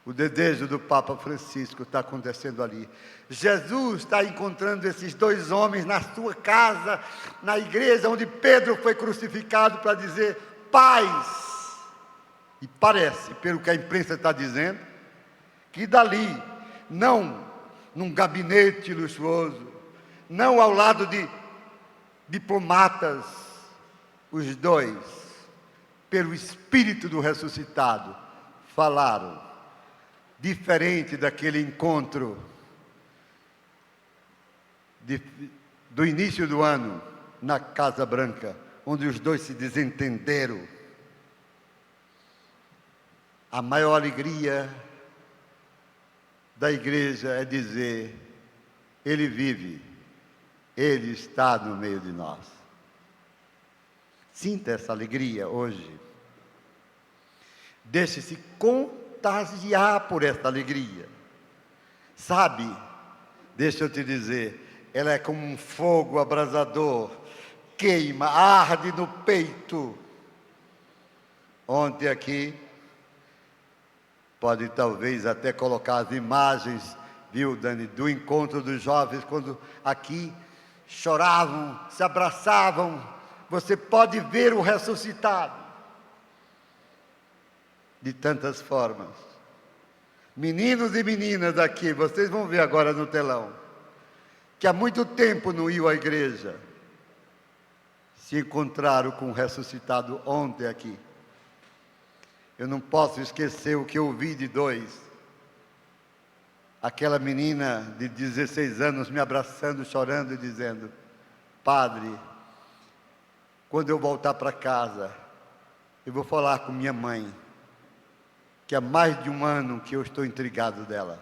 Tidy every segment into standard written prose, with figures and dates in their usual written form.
O desejo do Papa Francisco está acontecendo ali. Jesus está encontrando esses dois homens na sua casa, na igreja onde Pedro foi crucificado, para dizer paz. E parece, pelo que a imprensa está dizendo, que dali, não num gabinete luxuoso, não ao lado de diplomatas, os dois, pelo Espírito do ressuscitado, falaram. Diferente daquele encontro do início do ano, na Casa Branca, onde os dois se desentenderam. A maior alegria da igreja é dizer: Ele vive, Ele está no meio de nós. Sinta essa alegria hoje. Deixe-se contagiar por essa alegria. Sabe, deixa eu te dizer, ela é como um fogo abrasador, queima, arde no peito. Ontem aqui, pode talvez até colocar as imagens, viu, Dani, do encontro dos jovens, quando aqui choravam, se abraçavam. Você pode ver o ressuscitado de tantas formas. Meninos e meninas aqui, vocês vão ver agora no telão, que há muito tempo não iam à igreja, se encontraram com o ressuscitado ontem aqui. Eu não posso esquecer o que eu ouvi de dois. Aquela menina de 16 anos me abraçando, chorando e dizendo: Padre, quando eu voltar para casa, eu vou falar com minha mãe, que há mais de um ano que eu estou intrigado dela.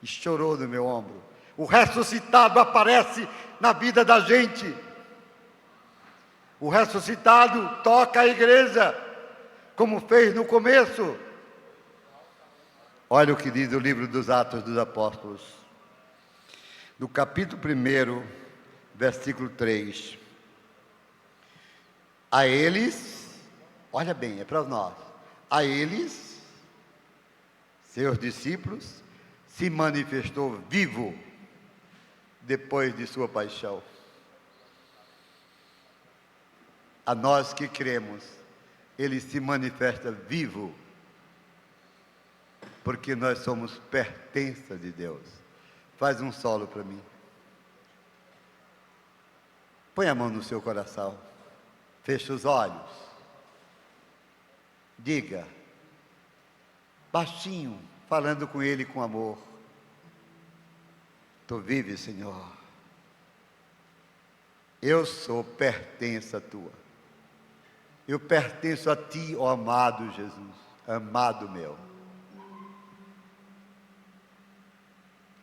E chorou no meu ombro. O ressuscitado aparece na vida da gente. O ressuscitado toca a igreja, como fez no começo. Olha o que diz o livro dos Atos dos Apóstolos. No capítulo 1, versículo 3. A eles, olha bem, é para nós. A eles, seus discípulos, se manifestou vivo depois de sua paixão. A nós que cremos, Ele se manifesta vivo, porque nós somos pertença de Deus. Faz um solo para mim. Põe a mão no seu coração. Feche os olhos. Diga, baixinho, falando com Ele com amor: Tu vives, Senhor. Eu sou pertença tua. Eu pertenço a Ti, ó amado Jesus, amado meu.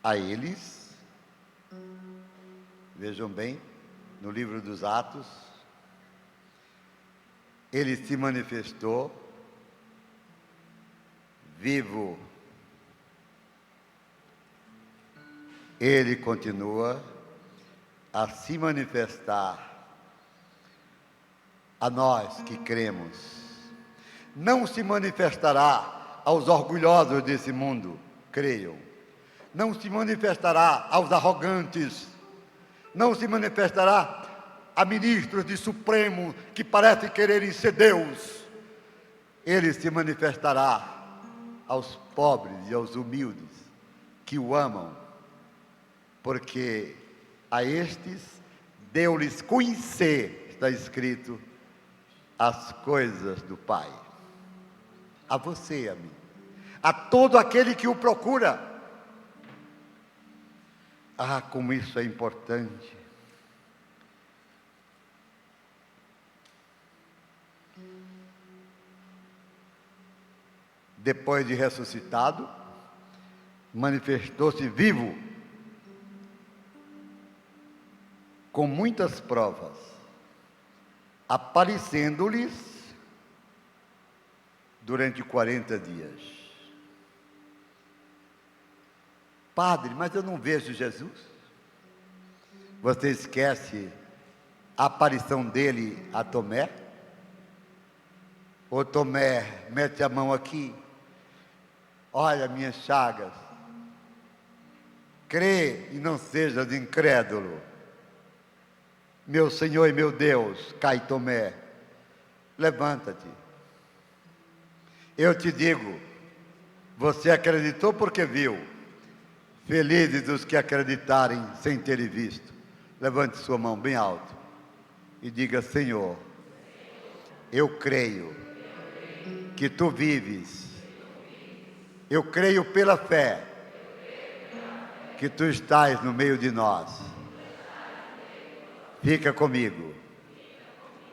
A eles, vejam bem, no livro dos Atos, Ele se manifestou vivo. Ele continua a se manifestar a nós que cremos. Não se manifestará aos orgulhosos desse mundo, creiam. Não se manifestará aos arrogantes. Não se manifestará a ministros de Supremo que parecem quererem ser Deus. Ele se manifestará aos pobres e aos humildes que o amam, porque a estes deu-lhes conhecer, está escrito, as coisas do Pai. A você e a mim, a todo aquele que o procura. Ah, como isso é importante. Depois de ressuscitado, manifestou-se vivo, com muitas provas, aparecendo-lhes durante 40 dias. Padre, mas eu não vejo Jesus. Você esquece a aparição dele a Tomé? Ô Tomé, mete a mão aqui. olha minhas chagas. Crê e não sejas incrédulo. Meu Senhor e meu Deus, Cai Tomé, levanta-te. Eu te digo, você acreditou porque viu. Felizes os que acreditarem sem terem visto. Levante sua mão bem alto e diga: Senhor, eu creio que tu vives. Eu creio pela fé que tu estás no meio de nós. Fica comigo.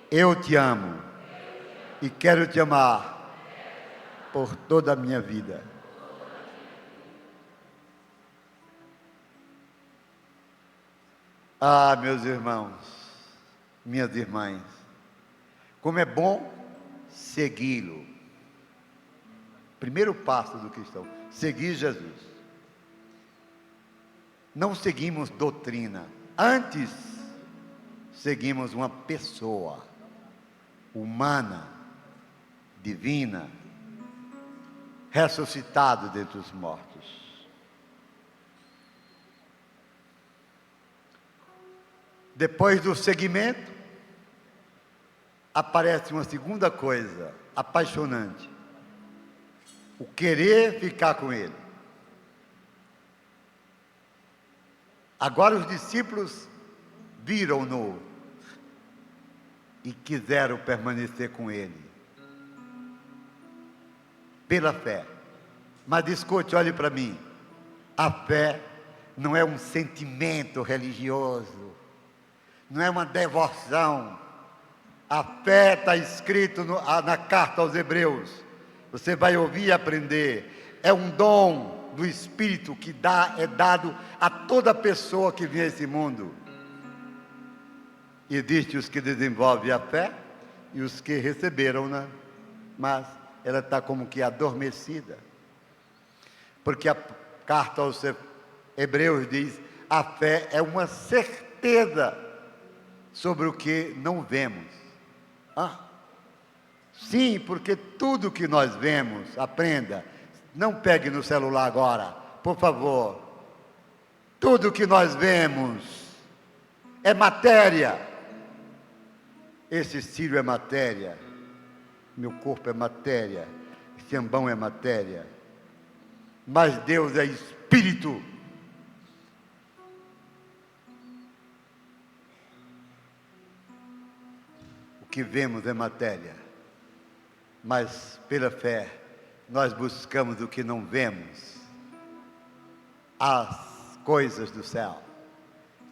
Eu te amo e quero te amar por toda a minha vida. Ah, meus irmãos, minhas irmãs, como é bom segui-lo. Primeiro passo do cristão, seguir Jesus. Não seguimos doutrina, antes seguimos uma pessoa humana, divina, ressuscitado dentre os mortos. Depois do seguimento, aparece uma segunda coisa apaixonante: o querer ficar com Ele. Agora os discípulos viram-no e quiseram permanecer com Ele, pela fé. Mas escute, olhe para mim, a fé não é um sentimento religioso, não é uma devoção. A fé está escrito na carta aos Hebreus. Você vai ouvir e aprender. É um dom do Espírito que é dado a toda pessoa que vem a esse mundo. Existem os que desenvolvem a fé e os que receberam-na, mas ela está como que adormecida. Porque a carta aos Hebreus diz: a fé é uma certeza sobre o que não vemos. Sim, porque tudo que nós vemos, aprenda, não pegue no celular agora, por favor. Tudo que nós vemos é matéria. Esse cílio é matéria, meu corpo é matéria, esse ambão é matéria, mas Deus é Espírito. O que vemos é matéria, mas pela fé nós buscamos o que não vemos, as coisas do céu.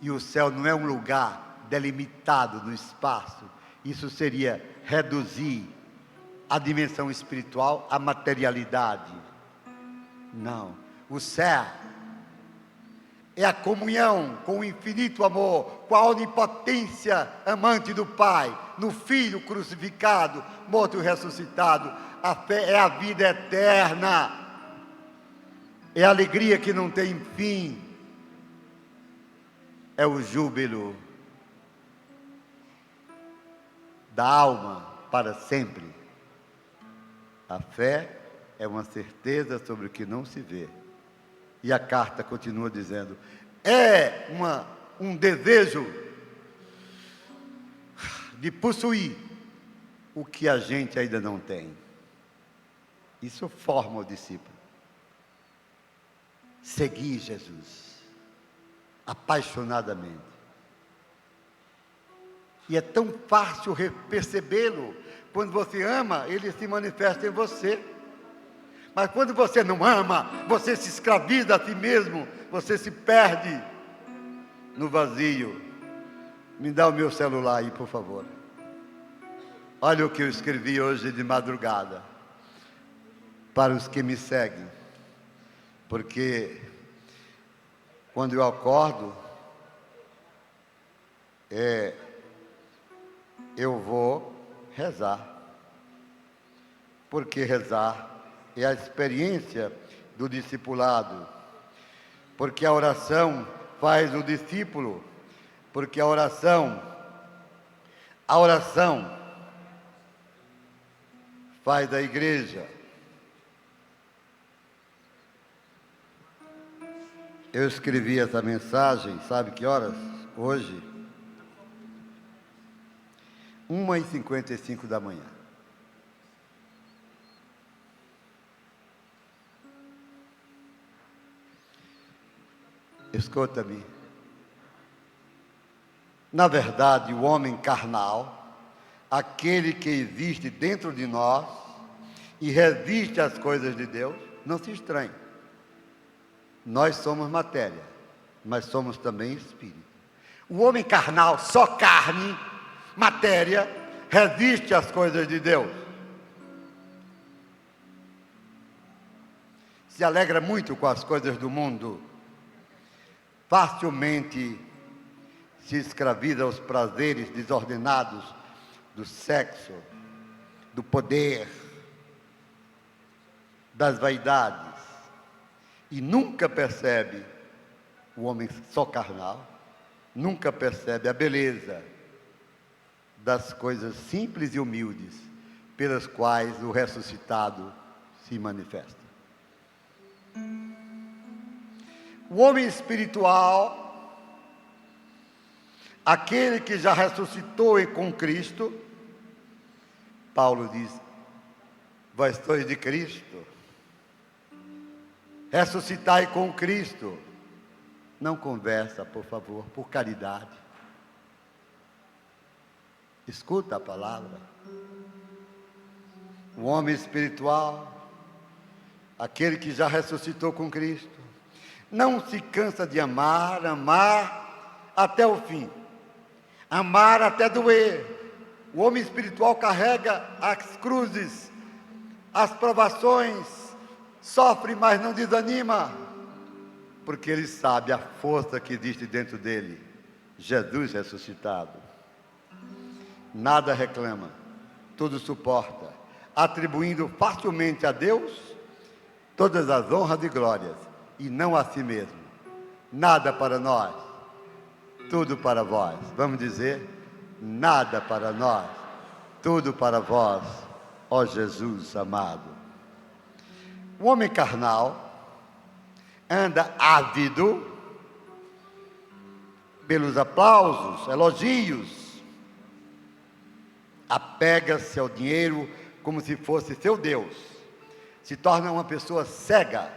E o céu não é um lugar delimitado no espaço. Isso seria reduzir a dimensão espiritual à materialidade. Não, o céu é a comunhão com o infinito amor, com a onipotência amante do Pai, no Filho crucificado, morto e ressuscitado. A fé é a vida eterna, é a alegria que não tem fim, é o júbilo da alma para sempre. A fé é uma certeza sobre o que não se vê. E a carta continua dizendo: é um desejo de possuir o que a gente ainda não tem. Isso forma o discípulo. Seguir Jesus apaixonadamente. E é tão fácil percebê-lo. Quando você ama, ele se manifesta em você. Mas quando você não ama, você se escraviza a si mesmo, você se perde no vazio. Me dá o meu celular aí, por favor. Olha o que eu escrevi hoje de madrugada, para os que me seguem. Porque quando eu acordo, eu vou rezar. Porque rezar é a experiência do discipulado. Porque a oração faz o discípulo. Porque a oração faz a igreja. Eu escrevi essa mensagem, sabe que horas? Hoje, 1h55 da manhã. Escuta-me. Na verdade, o homem carnal, aquele que existe dentro de nós e resiste às coisas de Deus, não se estranhe. Nós somos matéria, mas somos também espírito. O homem carnal, só carne, matéria, resiste às coisas de Deus. Se alegra muito com as coisas do mundo. Facilmente se escraviza aos prazeres desordenados do sexo, do poder, das vaidades. E nunca percebe, o homem só carnal, nunca percebe a beleza das coisas simples e humildes pelas quais o ressuscitado se manifesta. O homem espiritual, aquele que já ressuscitou com Cristo, Paulo diz, vós sois de Cristo, ressuscitai com Cristo. Não conversa, por favor, por caridade. Escuta a palavra. O homem espiritual, aquele que já ressuscitou com Cristo, não se cansa de amar até o fim, amar até doer. O homem espiritual carrega as cruzes, as provações, sofre, mas não desanima, porque ele sabe a força que existe dentro dele, Jesus ressuscitado. Nada reclama, tudo suporta, atribuindo facilmente a Deus todas as honras e glórias, e não a si mesmo. Nada para nós, tudo para vós. Vamos dizer, nada para nós, tudo para vós, ó Jesus amado. O homem carnal anda ávido pelos aplausos, elogios, apega-se ao dinheiro como se fosse seu Deus, se torna uma pessoa cega,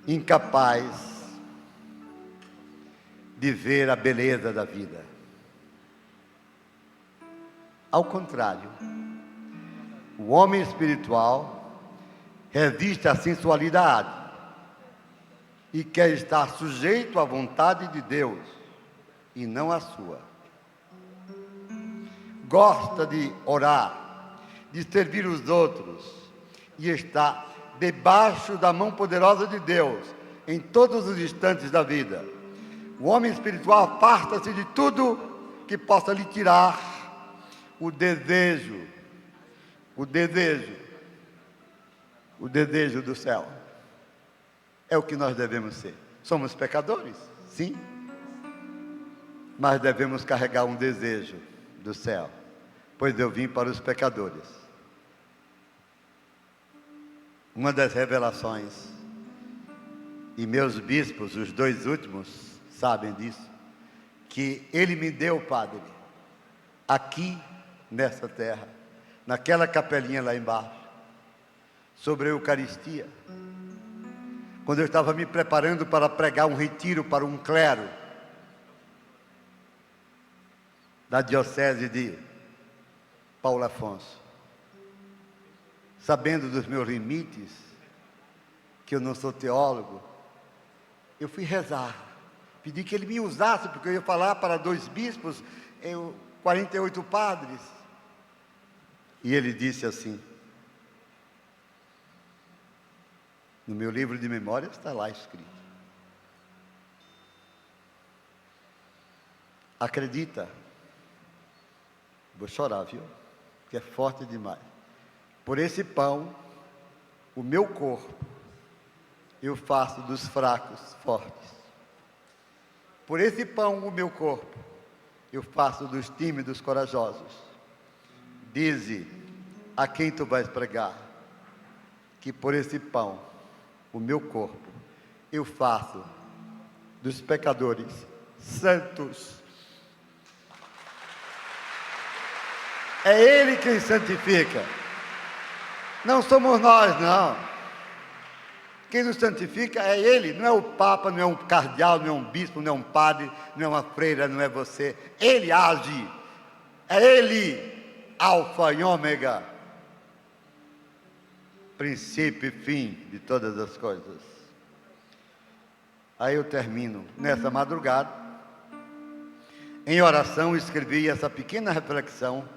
incapaz de ver a beleza da vida. Ao contrário, o homem espiritual resiste à sensualidade e quer estar sujeito à vontade de Deus e não à sua. Gosta de orar, de servir os outros e está debaixo da mão poderosa de Deus em todos os instantes da vida. O homem espiritual afasta-se de tudo que possa lhe tirar o desejo do céu. É o que nós devemos ser. Somos pecadores? Sim. Mas devemos carregar um desejo do céu, pois eu vim para os pecadores. Uma das revelações, e meus bispos, os dois últimos, sabem disso, que Ele me deu, Padre, aqui nessa terra, naquela capelinha lá embaixo, sobre a Eucaristia, quando eu estava me preparando para pregar um retiro para um clero da diocese de Paulo Afonso, sabendo dos meus limites, que eu não sou teólogo, eu fui rezar, pedi que ele me usasse, porque eu ia falar para 2 bispos, 48 padres, e ele disse assim, no meu livro de memórias está lá escrito, acredita, vou chorar, viu, que é forte demais, por esse pão, o meu corpo, eu faço dos fracos fortes, por esse pão, o meu corpo, eu faço dos tímidos corajosos. Dize a quem tu vais pregar, que por esse pão, o meu corpo, eu faço dos pecadores santos. É Ele quem santifica. Não somos nós, não. Quem nos santifica é Ele, não é o Papa, não é um cardeal, não é um bispo, não é um padre, não é uma freira, não é você. Ele age. É Ele, alfa e ômega, princípio e fim de todas as coisas. Aí eu termino. Nessa madrugada, em oração, escrevi essa pequena reflexão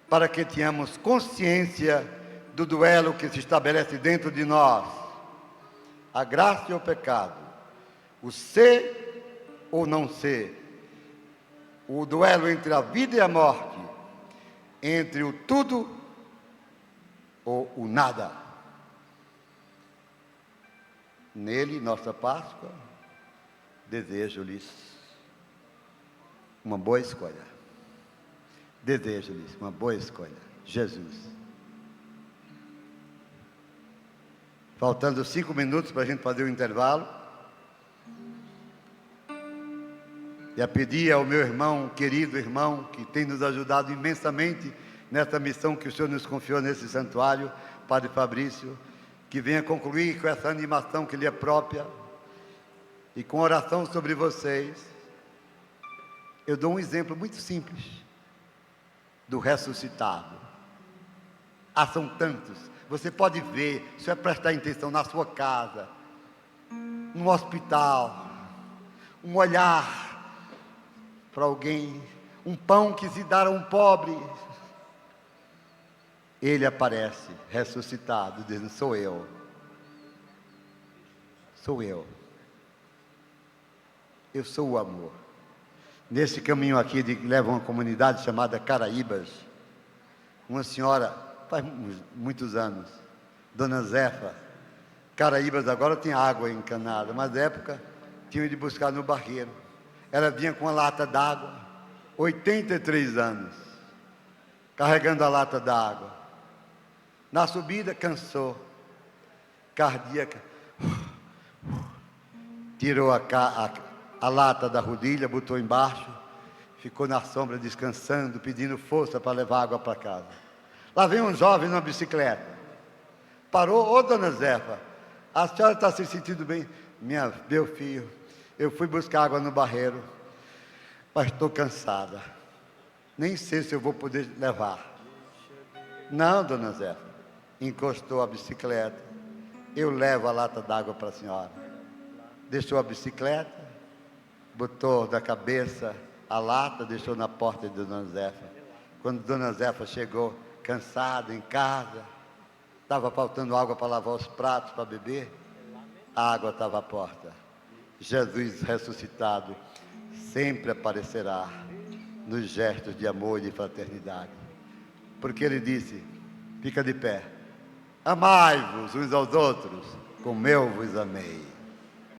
para que tenhamos consciência do duelo que se estabelece dentro de nós. A graça e o pecado, o ser ou não ser, o duelo entre a vida e a morte, entre o tudo ou o nada. Nele, nossa Páscoa, desejo-lhes uma boa escolha. Desejo-lhes uma boa escolha. Jesus. Faltando 5 minutos para a gente fazer o intervalo. E a pedir ao meu irmão, querido irmão, que tem nos ajudado imensamente nessa missão que o Senhor nos confiou nesse santuário, Padre Fabrício, que venha concluir com essa animação que lhe é própria e com oração sobre vocês. Eu dou um exemplo muito simples do ressuscitado. São tantos. Você pode ver, se é prestar atenção na sua casa, no hospital, um olhar para alguém, um pão que se dá a um pobre. Ele aparece ressuscitado, dizendo: sou eu. Sou eu. Eu sou o amor. Nesse caminho aqui que leva a uma comunidade chamada Caraíbas, uma senhora, faz muitos anos, Dona Zefa, Caraíbas agora tem água encanada, mas na época tinha de buscar no barreiro. Ela vinha com uma lata d'água, 83 anos, carregando a lata d'água. Na subida cansou, cardíaca, tirou a lata da rodilha, botou embaixo, ficou na sombra descansando, pedindo força para levar água para casa. Lá vem um jovem numa bicicleta, parou: ô Dona Zefa, a senhora está se sentindo bem? Meu filho, eu fui buscar água no barreiro, mas estou cansada, nem sei se eu vou poder levar. Não, Dona Zefa, encostou a bicicleta, eu levo a lata d'água para a senhora. Deixou a bicicleta, botou da cabeça a lata, deixou na porta de Dona Zefa. Quando Dona Zefa chegou cansada em casa, estava faltando água para lavar os pratos, para beber, a água estava à porta. Jesus ressuscitado sempre aparecerá nos gestos de amor e de fraternidade, porque Ele disse: fica de pé, amai-vos uns aos outros como eu vos amei.